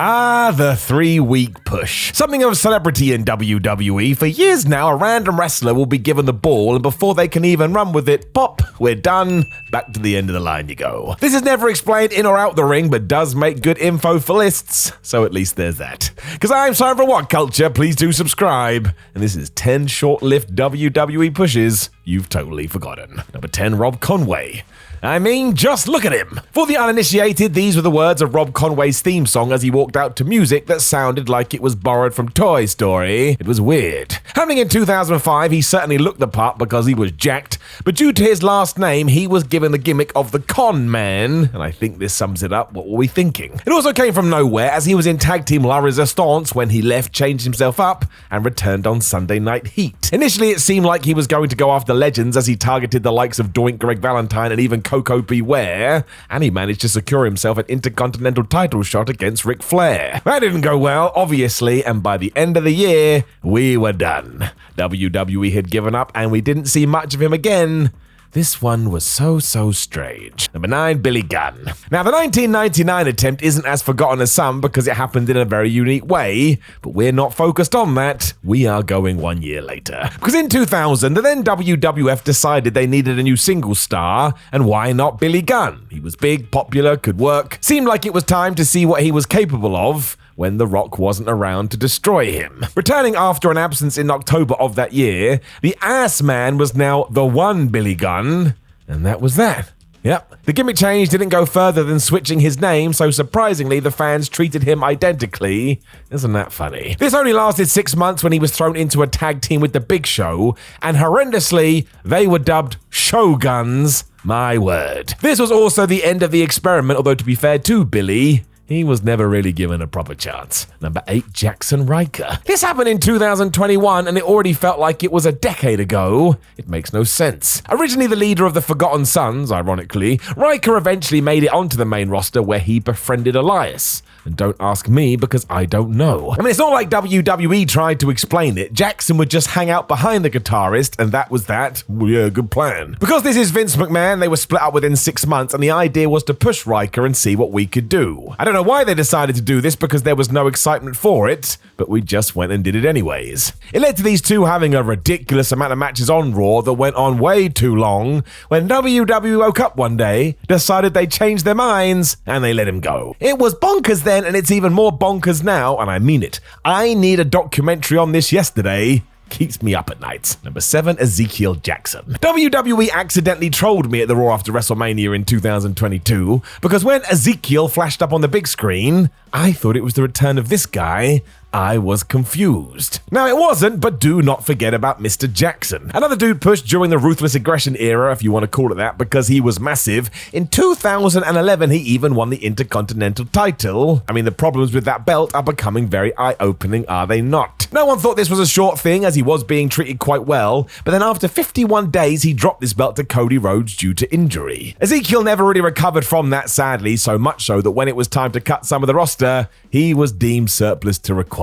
Ah, the 3-week push. Something of a celebrity in WWE. For years now, a random wrestler will be given the ball, and before they can even run with it, pop, we're done. Back to the end of the line you go. This is never explained in or out the ring, but does make good info for lists. So at least there's that. Because I'm sorry for what culture, please do subscribe. And this is 10 short-lived WWE pushes you've totally forgotten. Number 10, Rob Conway. I mean, just look at him. For the uninitiated, these were the words of Rob Conway's theme song as he walked out to music that sounded like it was borrowed from Toy Story. It was weird. Happening in 2005, he certainly looked the part because he was jacked, but due to his last name, he was given the gimmick of the Con Man, and I think this sums it up. What were we thinking? It also came from nowhere, as he was in Tag Team La Resistance when he left, changed himself up, and returned on Sunday Night Heat. Initially, it seemed like he was going to go after legends as he targeted the likes of Doink, Greg Valentine, and even Coco Beware, and he managed to secure himself an Intercontinental title shot against Ric Flair. That didn't go well, obviously, and by the end of the year, we were done. WWE had given up, and we didn't see much of him again. This one was so strange. Number 9, Billy Gunn. Now, the 1999 attempt isn't as forgotten as some because it happened in a very unique way, but we're not focused on that. We are going 1 year later. Because in 2000, the then WWF decided they needed a new singles star, and why not Billy Gunn? He was big, popular, could work. Seemed like it was time to see what he was capable of when The Rock wasn't around to destroy him. Returning after an absence in October of that year, the Ass Man was now the one Billy Gunn, and that was that. Yep. The gimmick change didn't go further than switching his name, so surprisingly, the fans treated him identically. Isn't that funny? This only lasted 6 months when he was thrown into a tag team with The Big Show, and horrendously, they were dubbed Shoguns. My word. This was also the end of the experiment, although to be fair to Billy, he was never really given a proper chance. Number 8, Jackson Riker. This happened in 2021 and it already felt like it was a decade ago. It makes no sense. Originally the leader of the Forgotten Sons, ironically, Riker eventually made it onto the main roster where he befriended Elias. And don't ask me because I don't know. I mean, it's not like WWE tried to explain it. Jackson would just hang out behind the guitarist and that was that. Well, yeah, good plan. Because this is Vince McMahon, they were split up within 6 months and the idea was to push Riker and see what we could do. I don't know why they decided to do this because there was no excitement for it, but we just went and did it anyways. It led to these two having a ridiculous amount of matches on Raw that went on way too long when WWE woke up one day, decided they changed their minds, and they let him go. It was bonkers then, and it's even more bonkers now, and I mean it. I need a documentary on this yesterday. Keeps me up at night. Number 7, Ezekiel Jackson. WWE accidentally trolled me at the Raw after WrestleMania in 2022 because when Ezekiel flashed up on the big screen, I thought it was the return of this guy. I was confused. Now it wasn't, but do not forget about Mr. Jackson. Another dude pushed during the Ruthless Aggression era, if you want to call it that, because he was massive. In 2011, he even won the Intercontinental title. I mean, the problems with that belt are becoming very eye-opening, are they not? No one thought this was a short thing, as he was being treated quite well, but then after 51 days, he dropped this belt to Cody Rhodes due to injury. Ezekiel never really recovered from that, sadly, so much so that when it was time to cut some of the roster, he was deemed surplus to requirements.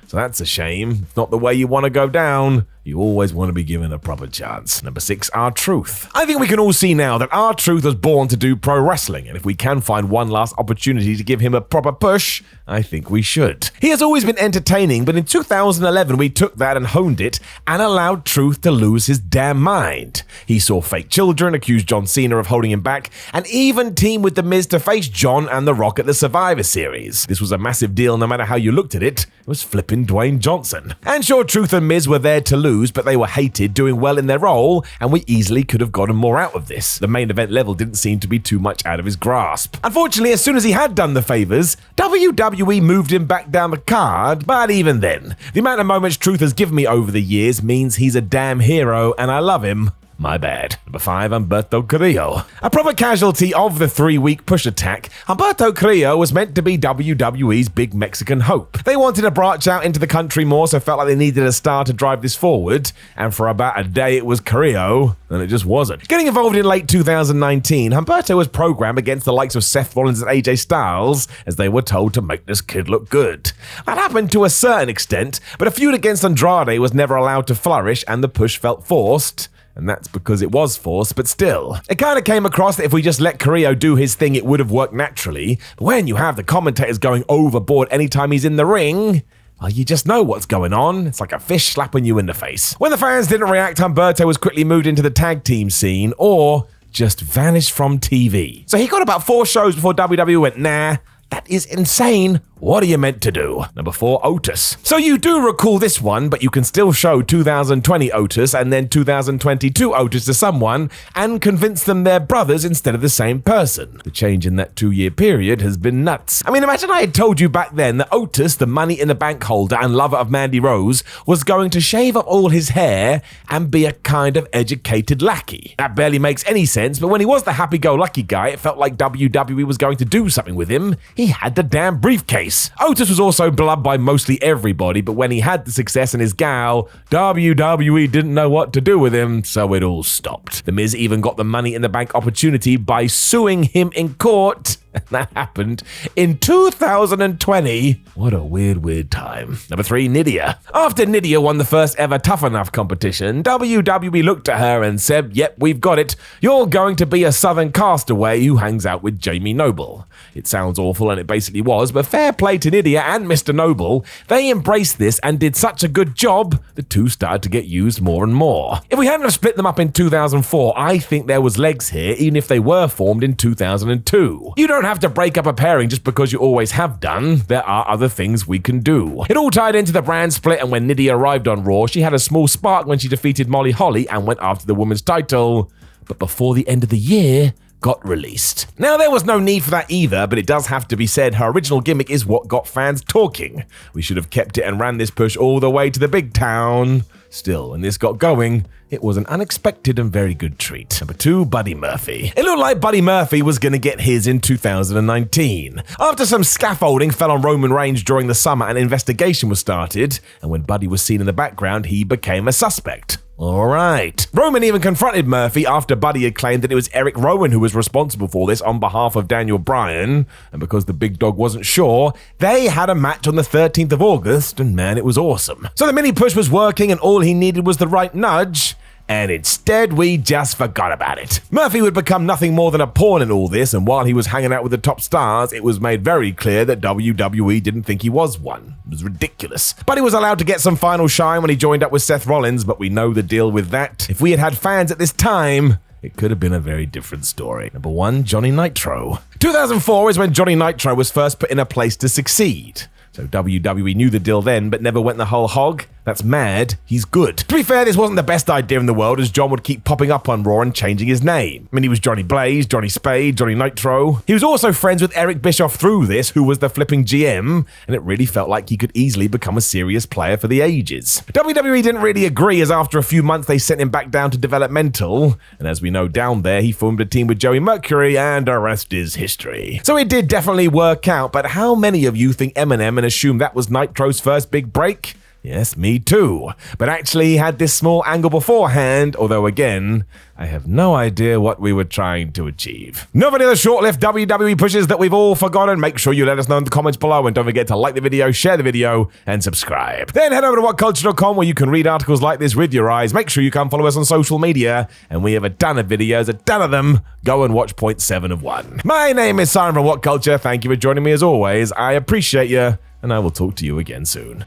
So that's a shame. It's not the way you want to go down. You always want to be given a proper chance. Number 6, R-Truth. I think we can all see now that R-Truth was born to do pro wrestling, and if we can find one last opportunity to give him a proper push, I think we should. He has always been entertaining, but in 2011 we took that and honed it and allowed Truth to lose his damn mind. He saw fake children, accused John Cena of holding him back, and even teamed with The Miz to face John and The Rock at the Survivor Series. This was a massive deal no matter how you looked at it. It was flipping Dwayne Johnson. And sure, Truth and Miz were there to lose, but they were hated, doing well in their role, and we easily could have gotten more out of this. The main event level didn't seem to be too much out of his grasp. Unfortunately, as soon as he had done the favors, WWE moved him back down the card, but even then, the amount of moments Truth has given me over the years means he's a damn hero, and I love him. My bad. Number 5, Humberto Carrillo. A proper casualty of the 3-week push attack, Humberto Carrillo was meant to be WWE's big Mexican hope. They wanted to branch out into the country more, so felt like they needed a star to drive this forward, and for about a day it was Carrillo, and it just wasn't. Getting involved in late 2019, Humberto was programmed against the likes of Seth Rollins and AJ Styles, as they were told to make this kid look good. That happened to a certain extent, but a feud against Andrade was never allowed to flourish, and the push felt forced. And that's because it was forced, but still. It kind of came across that if we just let Carrillo do his thing, it would have worked naturally. But when you have the commentators going overboard anytime he's in the ring, well, you just know what's going on. It's like a fish slapping you in the face. When the fans didn't react, Humberto was quickly moved into the tag team scene, or just vanished from TV. So he got about 4 shows before WWE went, nah, that is insane. What are you meant to do? Number 4, Otis. So you do recall this one, but you can still show 2020 Otis and then 2022 Otis to someone and convince them they're brothers instead of the same person. The change in that 2-year period has been nuts. I mean, imagine I had told you back then that Otis, the money in the bank holder and lover of Mandy Rose, was going to shave up all his hair and be a kind of educated lackey. That barely makes any sense, but when he was the happy-go-lucky guy, it felt like WWE was going to do something with him. He had the damn briefcase. Otis was also beloved by mostly everybody, but when he had the success in his gal, WWE didn't know what to do with him, so it all stopped. The Miz even got the Money in the Bank opportunity by suing him in court. That happened in 2020. What a weird time. Number 3, Nydia. After Nydia won the first ever Tough Enough competition, WWE looked at her and said, yep, we've got it. You're going to be a Southern castaway who hangs out with Jamie Noble. It sounds awful, and it basically was, but fair play to Nydia and Mr. Noble. They embraced this and did such a good job, the two started to get used more and more. If we hadn't have split them up in 2004, I think there was legs here, even if they were formed in 2002. You don't have to break up a pairing just because you always have done. There are other things we can do. It all tied into the brand split, and when Nydia arrived on Raw, she had a small spark when she defeated Molly Holly and went after the women's title. But before the end of the year, got released. Now, there was no need for that either, but it does have to be said her original gimmick is what got fans talking. We should have kept it and ran this push all the way to the big town. Still, when this got going, it was an unexpected and very good treat. Number 2, Buddy Murphy. It looked like Buddy Murphy was going to get his in 2019. After some scaffolding fell on Roman Reigns during the summer, an investigation was started, and when Buddy was seen in the background, he became a suspect. Alright. Roman even confronted Murphy after Buddy had claimed that it was Eric Rowan who was responsible for this on behalf of Daniel Bryan, and because the big dog wasn't sure, they had a match on the 13th of August, and man, it was awesome. So the mini push was working, and all he needed was the right nudge, and instead we just forgot about it. Murphy would become nothing more than a pawn in all this, and while he was hanging out with the top stars, it was made very clear that WWE didn't think he was one. It was ridiculous. But he was allowed to get some final shine when he joined up with Seth Rollins, but we know the deal with that. If we had had fans at this time, it could have been a very different story. Number 1, Johnny Nitro. 2004 is when Johnny Nitro was first put in a place to succeed. So WWE knew the deal then, but never went the whole hog. That's mad. He's good. To be fair, this wasn't the best idea in the world, as John would keep popping up on Raw and changing his name. I mean, he was Johnny Blaze, Johnny Spade, Johnny Nitro. He was also friends with Eric Bischoff through this, who was the flipping GM, and it really felt like he could easily become a serious player for the ages. WWE didn't really agree, as after a few months they sent him back down to developmental, and as we know down there, he formed a team with Joey Mercury, and the rest is history. So it did definitely work out, but how many of you think Eminem and assume that was Nitro's first big break? Yes, me too. But actually, he had this small angle beforehand, although again, I have no idea what we were trying to achieve. No any other short-lived WWE pushes that we've all forgotten? Make sure you let us know in the comments below, and don't forget to like the video, share the video, and subscribe. Then head over to whatculture.com where you can read articles like this with your eyes. Make sure you come follow us on social media, and we have a ton of videos, a ton of them. Go and watch 0.7 of 1. My name is Simon from What Culture. Thank you for joining me as always. I appreciate you, and I will talk to you again soon.